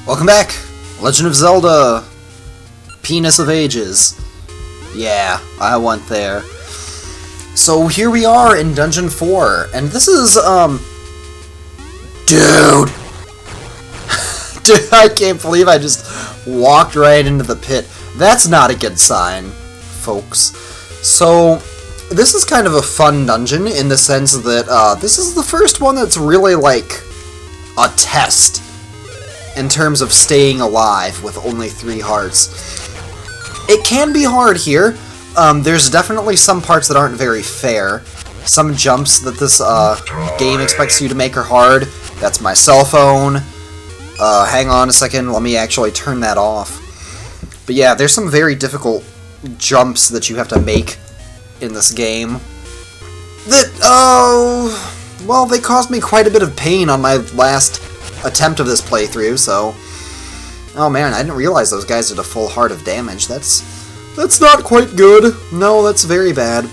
Welcome back! Legend of Zelda! Penis of Ages. Yeah, I went there. So here we are in Dungeon 4, and this is, Dude! Dude, I can't believe I just walked right into the pit. That's not a good sign, folks. So, this is kind of a fun dungeon in the sense that, this is the first one that's really, like, a test in terms of staying alive with only 3 hearts. It can be hard here. There's definitely some parts that aren't very fair. Some jumps that this game expects you to make are hard. That's my cell phone. Hang on a second, let me actually turn that off. But yeah, there's some very difficult jumps that you have to make in this game. That, well, they caused me quite a bit of pain on my last attempt of this playthrough, so... Oh man, I didn't realize those guys did a full heart of damage. That's not quite good. No, that's very bad.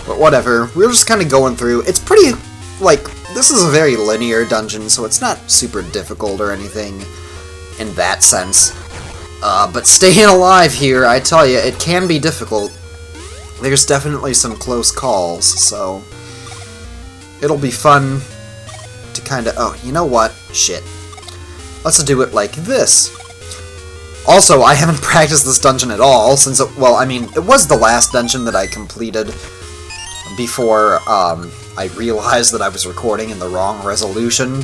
But whatever, we're just kind of going through. It's pretty, like, this is a very linear dungeon, so it's not super difficult or anything in that sense. But staying alive here, I tell you, it can be difficult. There's definitely some close calls, so it'll be fun to kind of... Oh, you know what? Shit. Let's do it like this. Also, I haven't practiced this dungeon at all, since, well, I mean, it was the last dungeon that I completed before I realized that I was recording in the wrong resolution.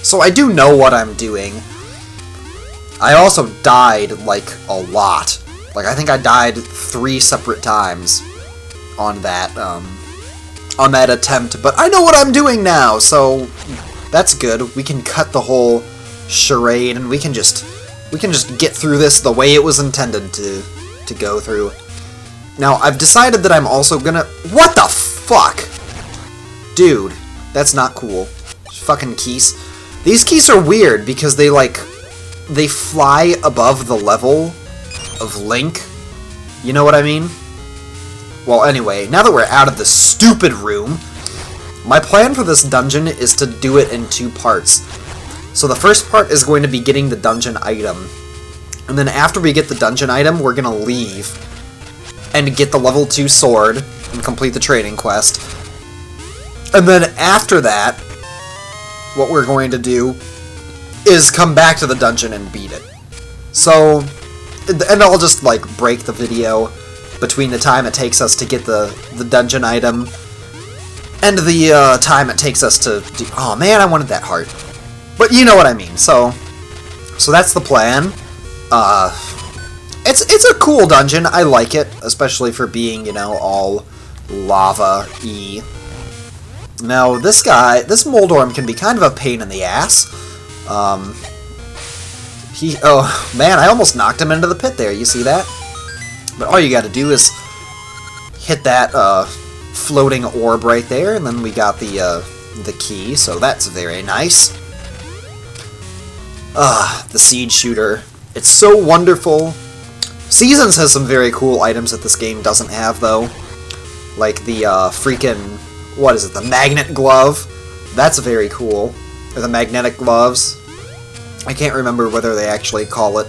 So I do know what I'm doing. I also died, like, a lot. Like, I think I died 3 separate times on that attempt, but I know what I'm doing now, so that's good. We can cut the whole charade, and we can just get through this the way it was intended to go through. Now, I've decided that I'm also gonna... What the fuck? Dude, that's not cool. Fucking keys. These keys are weird because they, like, they fly above the level of Link. You know what I mean? Well, anyway, now that we're out of this stupid room, my plan for this dungeon is to do it in 2 parts. So the first part is going to be getting the dungeon item. And then after we get the dungeon item, we're going to leave and get the level 2 sword and complete the trading quest. And then after that, what we're going to do is come back to the dungeon and beat it. So, and I'll just, like, break the video between the time it takes us to get the dungeon item and the time it takes us to do... Oh man, I wanted that heart. But you know what I mean, so that's the plan. It's a cool dungeon, I like it, especially for being, you know, all lava-y. Now, this Moldorm can be kind of a pain in the ass. Oh, man, I almost knocked him into the pit there, you see that? But all you gotta do is hit that, floating orb right there, and then we got the key, so that's very nice. The Siege Shooter. It's so wonderful. Seasons has some very cool items that this game doesn't have, though. Like the, freaking... What is it? The Magnet Glove. That's very cool. Or the Magnetic Gloves. I can't remember whether they actually call it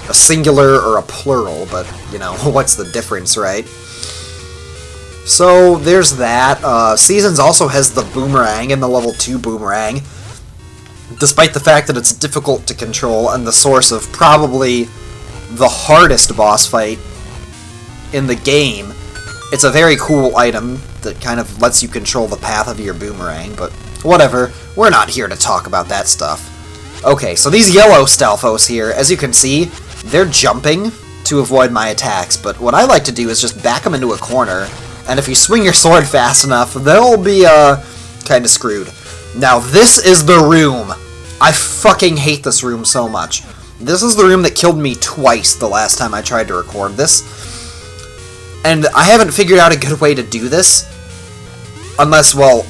a singular or a plural, but, you know, what's the difference, right? So, there's that. Seasons also has the Boomerang and the level 2 Boomerang. Despite the fact that it's difficult to control and the source of probably the hardest boss fight in the game, it's a very cool item that kind of lets you control the path of your boomerang, but whatever, we're not here to talk about that stuff. Okay, so these yellow Stalfos here, as you can see, they're jumping to avoid my attacks, but what I like to do is just back them into a corner, and if you swing your sword fast enough, they'll be, kind of screwed. Now, this is the room. I fucking hate this room so much. This is the room that killed me twice the last time I tried to record this. And I haven't figured out a good way to do this. Unless, well...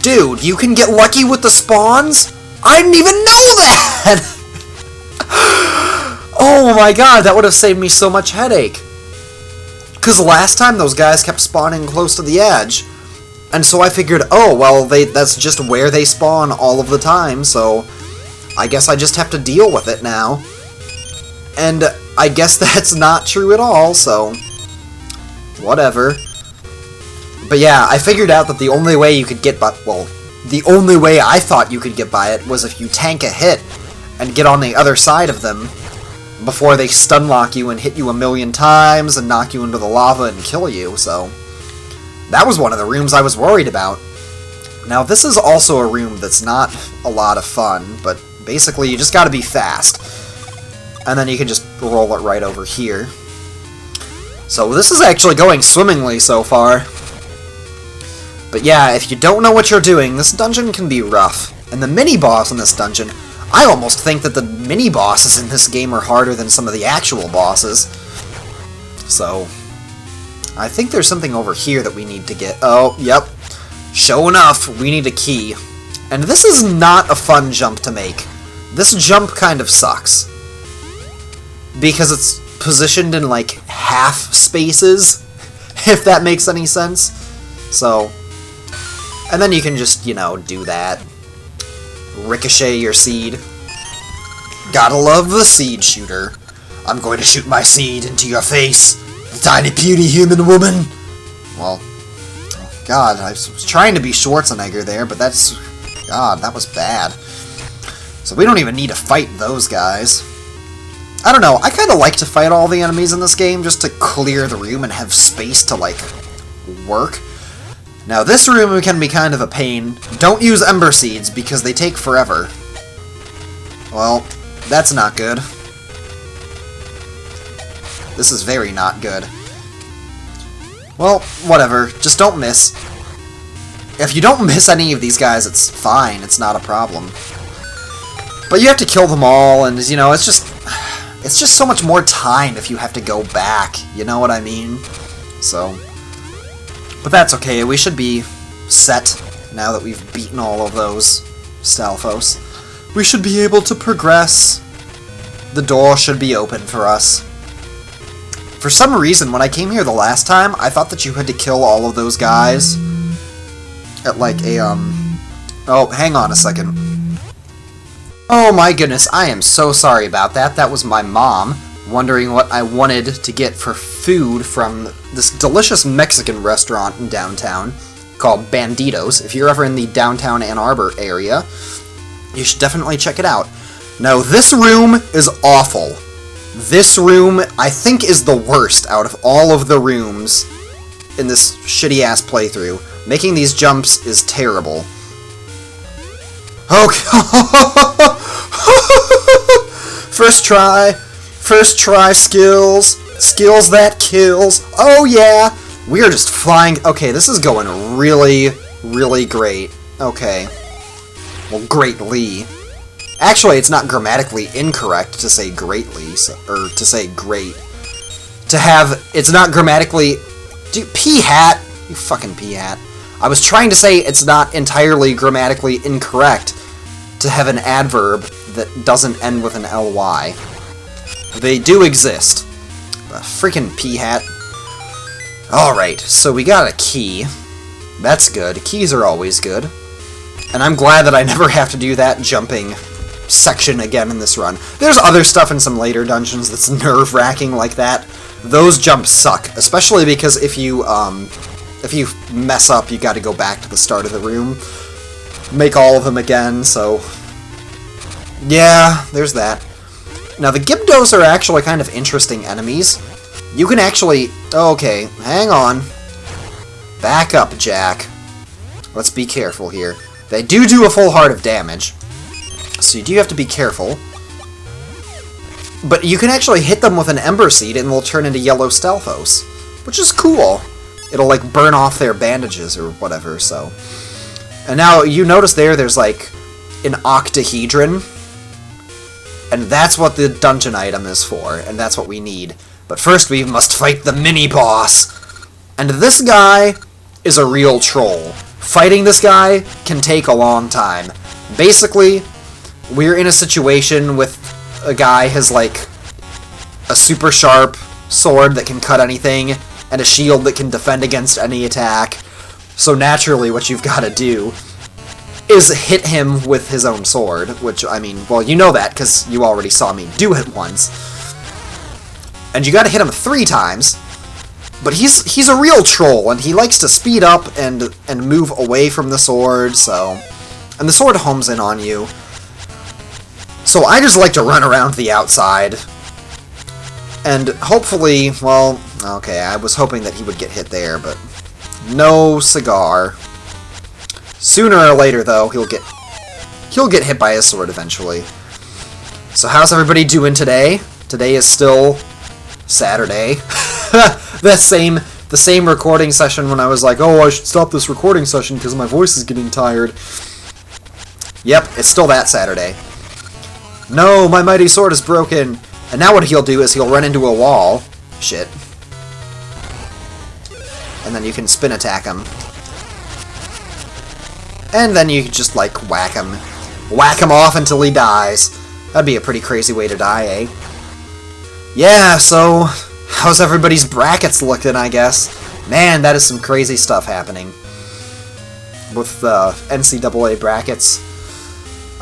Dude, you can get lucky with the spawns? I didn't even know that! Oh my god, that would have saved me so much headache. Because last time those guys kept spawning close to the edge. And so I figured, oh, well, that's just where they spawn all of the time, so I guess I just have to deal with it now. And I guess that's not true at all, so whatever. But yeah, I figured out that the only way you could get by, well, the only way I thought you could get by it was if you tank a hit and get on the other side of them before they stun lock you and hit you a million times and knock you into the lava and kill you, so that was one of the rooms I was worried about. Now, this is also a room that's not a lot of fun, but basically you just gotta be fast. And then you can just roll it right over here. So this is actually going swimmingly so far. But yeah, if you don't know what you're doing, this dungeon can be rough. And the mini-boss in this dungeon, I almost think that the mini-bosses in this game are harder than some of the actual bosses. So, I think there's something over here that we need to get. Oh, yep. Sure enough, we need a key. And this is not a fun jump to make. This jump kind of sucks. Because it's positioned in, like, half spaces, if that makes any sense. So, and then you can just, you know, do that. Ricochet your seed. Gotta love the seed shooter. I'm going to shoot my seed into your face, the tiny puny human woman. Well, oh God, I was trying to be Schwarzenegger there, but that's, God, that was bad. So we don't even need to fight those guys. I don't know, I kind of like to fight all the enemies in this game just to clear the room and have space to, like, work. Now, this room can be kind of a pain. Don't use Ember Seeds, because they take forever. Well, that's not good. This is very not good. Well, whatever. Just don't miss. If you don't miss any of these guys, it's fine. It's not a problem. But you have to kill them all, and, you know, it's just so much more time if you have to go back. You know what I mean? So, but that's okay. We should be set now that we've beaten all of those Stalfos. We should be able to progress. The door should be open for us. For some reason, when I came here the last time, I thought that you had to kill all of those guys at, like, a, oh, hang on a second. Oh my goodness, I am so sorry about that. That was my mom wondering what I wanted to get for food from this delicious Mexican restaurant in downtown called Banditos. If you're ever in the downtown Ann Arbor area, you should definitely check it out. Now, this room is awful. This room, I think, is the worst out of all of the rooms in this shitty-ass playthrough. Making these jumps is terrible. Okay. First try skills. Skills that kills. Oh yeah! We are just flying. Okay, this is going really, really great. Okay. Well, greatly. Actually, it's not grammatically incorrect to say greatly, or to say great. To have, it's not grammatically, dude, P-hat, you fucking P-hat. I was trying to say it's not entirely grammatically incorrect to have an adverb that doesn't end with an ly. They do exist. But freaking P-hat. Alright, so we got a key. That's good. Keys are always good. And I'm glad that I never have to do that jumping section again in this run. There's other stuff in some later dungeons that's nerve-wracking like that. Those jumps suck, especially because if you mess up, you gotta go back to the start of the room, make all of them again, so yeah, there's that. Now, the Gibdos are actually kind of interesting enemies. You can actually, okay, hang on. Back up, Jack. Let's be careful here. They do a full heart of damage, so you do have to be careful. But you can actually hit them with an Ember Seed and they'll turn into yellow Stalfos, which is cool. It'll, like, burn off their bandages or whatever, so. And now, you notice there's, like, an octahedron, and that's what the dungeon item is for, and that's what we need. But first, we must fight the mini-boss. And this guy is a real troll. Fighting this guy can take a long time. Basically, we're in a situation with a guy has, like, a super sharp sword that can cut anything, and a shield that can defend against any attack. So naturally, what you've got to do is hit him with his own sword, which, I mean, well, you know that, because you already saw me do it once. And you gotta hit him 3 times, but he's a real troll, and he likes to speed up and move away from the sword, so... And the sword homes in on you. So I just like to run around the outside. And hopefully, well, okay, I was hoping that he would get hit there, but no cigar. Sooner or later, though, he'll get hit by his sword eventually. So how's everybody doing today? Today is still Saturday. The same recording session when I was like, oh, I should stop this recording session because my voice is getting tired. Yep, it's still that Saturday. No, my mighty sword is broken. And now what he'll do is he'll run into a wall. Shit. And then you can spin attack him. And then you just, like, whack him. Whack him off until he dies. That'd be a pretty crazy way to die, eh? Yeah, so... how's everybody's brackets looking, I guess? Man, that is some crazy stuff happening. With NCAA brackets.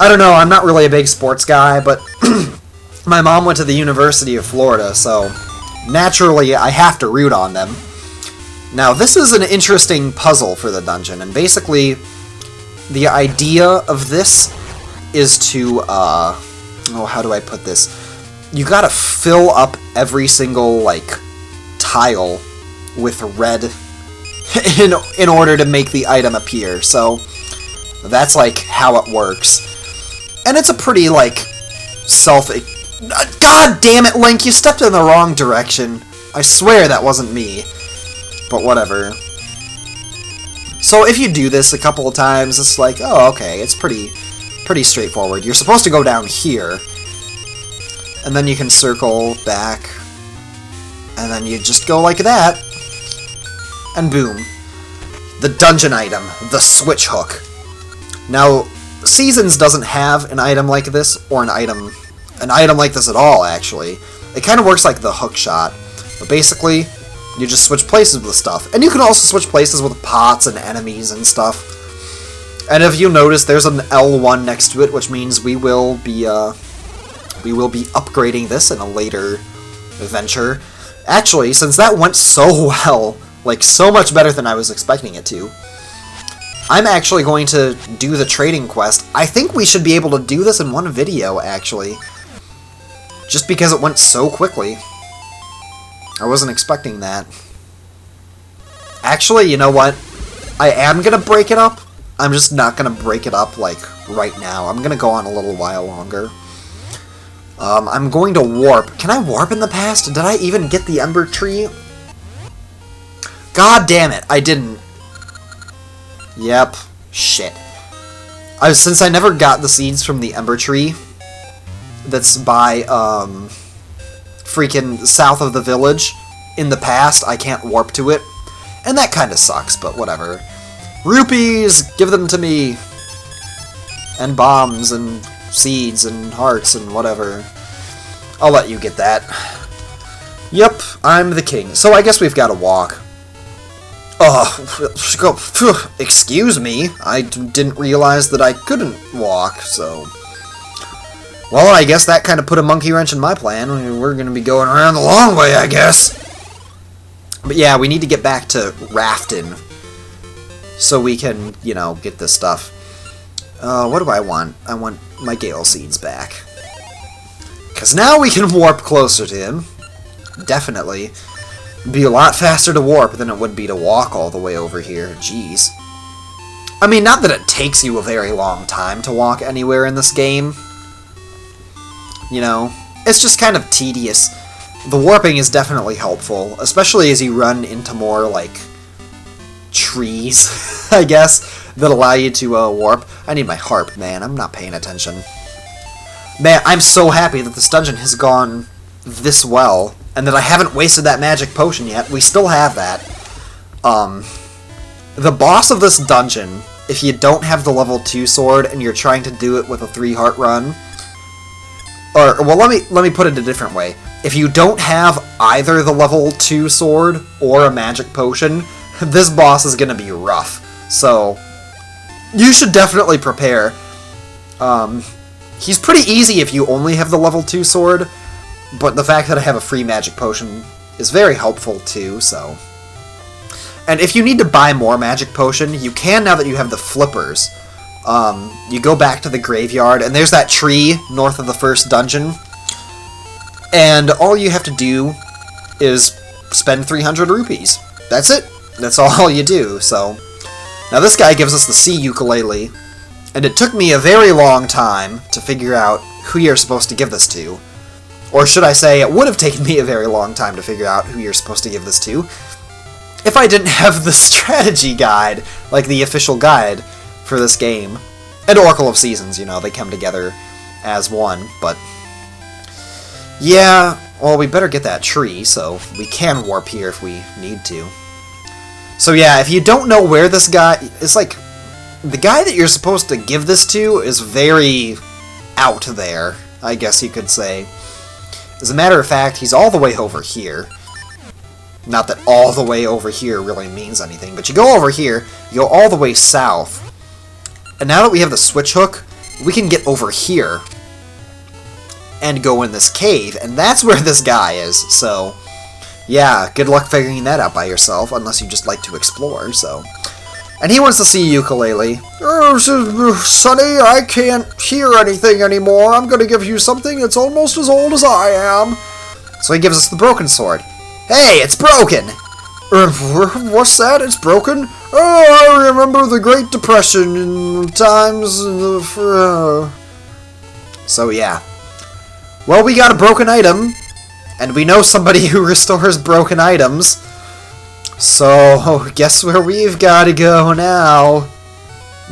I don't know, I'm not really a big sports guy, but my mom went to the University of Florida, so naturally I have to root on them. Now, this is an interesting puzzle for the dungeon, and basically the idea of this is to, oh, how do I put this? You gotta fill up every single, like, tile with red in order to make the item appear, so that's, like, how it works. And it's a pretty, like, God damn it, Link, you stepped in the wrong direction. I swear that wasn't me. But whatever. So if you do this a couple of times, it's like, oh, okay, it's pretty straightforward. You're supposed to go down here. And then you can circle back. And then you just go like that. And boom. The dungeon item, the switch hook. Now, Seasons doesn't have an item like this, or an item like this at all, actually. It kind of works like the hook shot. But basically, you just switch places with stuff. And you can also switch places with pots and enemies and stuff. And if you notice, there's an L1 next to it, which means we will be upgrading this in a later adventure. Actually, since that went so well, like so much better than I was expecting it to, I'm actually going to do the trading quest. I think we should be able to do this in one video, actually. Just because it went so quickly. I wasn't expecting that. Actually, you know what? I am going to break it up. I'm just not going to break it up, like, right now. I'm going to go on a little while longer. I'm going to warp. Can I warp in the past? Did I even get the Ember Tree? God damn it, I didn't. Yep. Shit. Since I never got the seeds from the Ember Tree, that's by, freaking south of the village, in the past, I can't warp to it. And that kinda sucks, but whatever. Rupees! Give them to me! And bombs, and seeds, and hearts, and whatever. I'll let you get that. Yep, I'm the king. So I guess we've gotta walk. Oh, excuse me. I didn't realize that I couldn't walk, so... Well, I guess that kind of put a monkey wrench in my plan. We're going to be going around the long way, I guess. But yeah, we need to get back to Rafton. So we can, you know, get this stuff. What do I want? I want my Gale Seeds back. Because now we can warp closer to him. Definitely. It'd be a lot faster to warp than it would be to walk all the way over here. Jeez. I mean, not that it takes you a very long time to walk anywhere in this game. You know, it's just kind of tedious. The warping is definitely helpful, especially as you run into more, like, trees, I guess, that allow you to warp. I need my harp, man. I'm not paying attention. Man, I'm so happy that this dungeon has gone this well, and that I haven't wasted that magic potion yet. We still have that. The boss of this dungeon, if you don't have the level 2 sword and you're trying to do it with a 3-heart run, or, well, let me put it a different way. If you don't have either the level 2 sword or a magic potion, this boss is gonna be rough. So, you should definitely prepare. He's pretty easy if you only have the level 2 sword, but the fact that I have a free magic potion is very helpful too, so... And if you need to buy more magic potion, you can now that you have the flippers. You go back to the graveyard, and there's that tree north of the first dungeon, and all you have to do is spend 300 rupees. That's it. That's all you do, so... Now this guy gives us the sea ukulele, and it took me a very long time to figure out who you're supposed to give this to. Or should I say, it would have taken me a very long time to figure out who you're supposed to give this to if I didn't have the strategy guide, like the official guide for this game. And Oracle of Seasons, you know, they come together as one, but... Yeah, well, we better get that tree, so we can warp here if we need to. So yeah, if you don't know where this guy... It's like... The guy that you're supposed to give this to is very out there, I guess you could say. As a matter of fact, he's all the way over here. Not that all the way over here really means anything, but you go over here, you go all the way south, and now that we have the switch hook, we can get over here and go in this cave, and that's where this guy is, so... Yeah, good luck figuring that out by yourself, unless you just like to explore, so... And he wants to see ukulele. Oh, Sonny, I can't hear anything anymore. I'm gonna give you something that's almost as old as I am. So he gives us the broken sword. Hey, it's broken! What's that? It's broken? Oh, I remember the Great Depression times... So yeah. Well, we got a broken item, and we know somebody who restores broken items. So, guess where we've got to go now?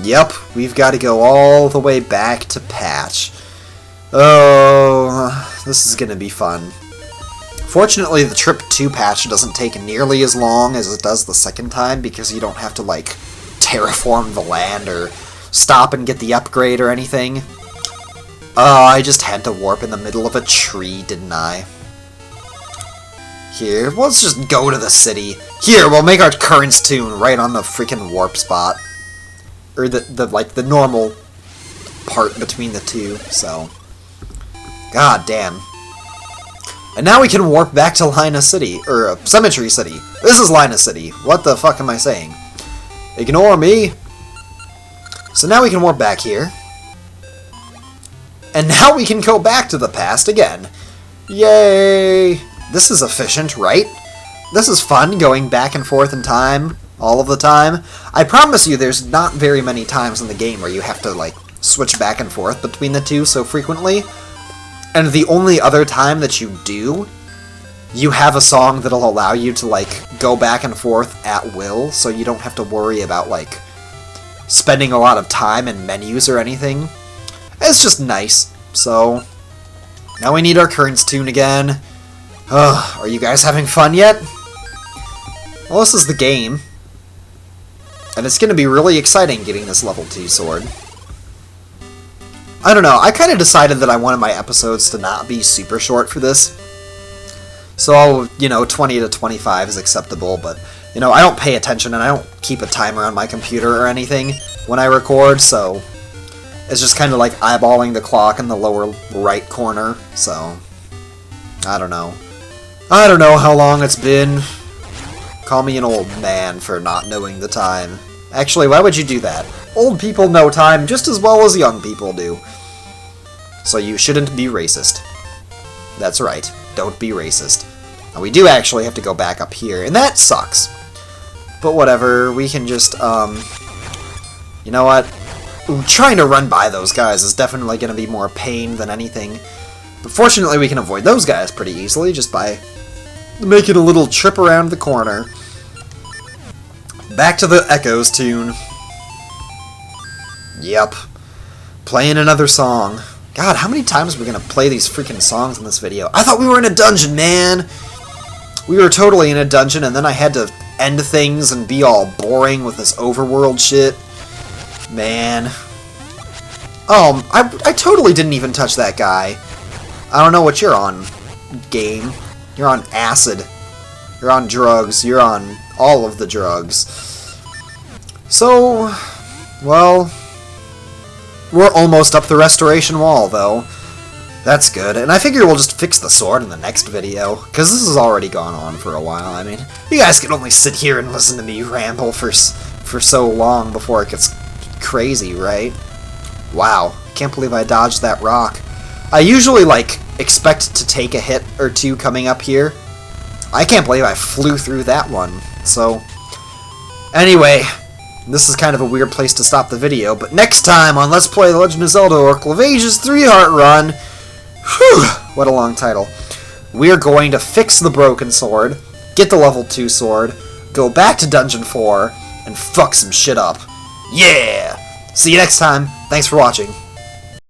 Yep, we've got to go all the way back to Patch. Oh, this is going to be fun. Fortunately, the trip to Patch doesn't take nearly as long as it does the second time, because you don't have to, like, terraform the land or stop and get the upgrade or anything. Oh, I just had to warp in the middle of a tree, didn't I? Here, let's just go to the city. Here, we'll make our currents tune right on the freaking warp spot. Or the normal part between the two, so... God damn. And now we can warp back to Lina City, or Cemetery City. This is Lina City. What the fuck am I saying? Ignore me. So now we can warp back here. And now we can go back to the past again. Yay! This is efficient, right? This is fun, going back and forth in time, all of the time. I promise you there's not very many times in the game where you have to, like, switch back and forth between the two so frequently. And the only other time that you do, you have a song that'll allow you to, like, go back and forth at will, so you don't have to worry about, like, spending a lot of time in menus or anything. It's just nice. So, now we need our currents tune again. Ugh, are you guys having fun yet? Well, this is the game. And it's going to be really exciting getting this level 2 sword. I don't know, I kind of decided that I wanted my episodes to not be super short for this. So, you know, 20 to 25 is acceptable, but, you know, I don't pay attention and I don't keep a timer on my computer or anything when I record, so it's just kind of like eyeballing the clock in the lower right corner, so I don't know. I don't know how long it's been. Call me an old man for not knowing the time. Actually, why would you do that? Old people know time just as well as young people do. So you shouldn't be racist. That's right, don't be racist. Now we do actually have to go back up here, and that sucks. But whatever, we can just, you know what? Ooh, trying to run by those guys is definitely going to be more pain than anything. But fortunately we can avoid those guys pretty easily just by making a little trip around the corner. Back to the Echoes tune. Yep. Playing another song. God, how many times are we gonna play these freaking songs in this video? I thought we were in a dungeon, man! We were totally in a dungeon, and then I had to end things and be all boring with this overworld shit. Man. Oh, I totally didn't even touch that guy. I don't know what you're on, game. You're on acid. You're on drugs. You're on all of the drugs. So, Well, we're almost up the restoration wall, though. That's good, and I figure we'll just fix the sword in the next video, because this has already gone on for a while. I mean, you guys can only sit here and listen to me ramble for so long before it gets crazy, right? Wow, can't believe I dodged that rock. I usually, like, expect to take a hit or two coming up here. I can't believe I flew through that one. So, anyway, this is kind of a weird place to stop the video, but next time on Let's Play The Legend of Zelda Oracle of Ages 3-Heart Run, whew, what a long title, we are going to fix the broken sword, get the level 2 sword, go back to Dungeon 4, and fuck some shit up. Yeah! See you next time. Thanks for watching.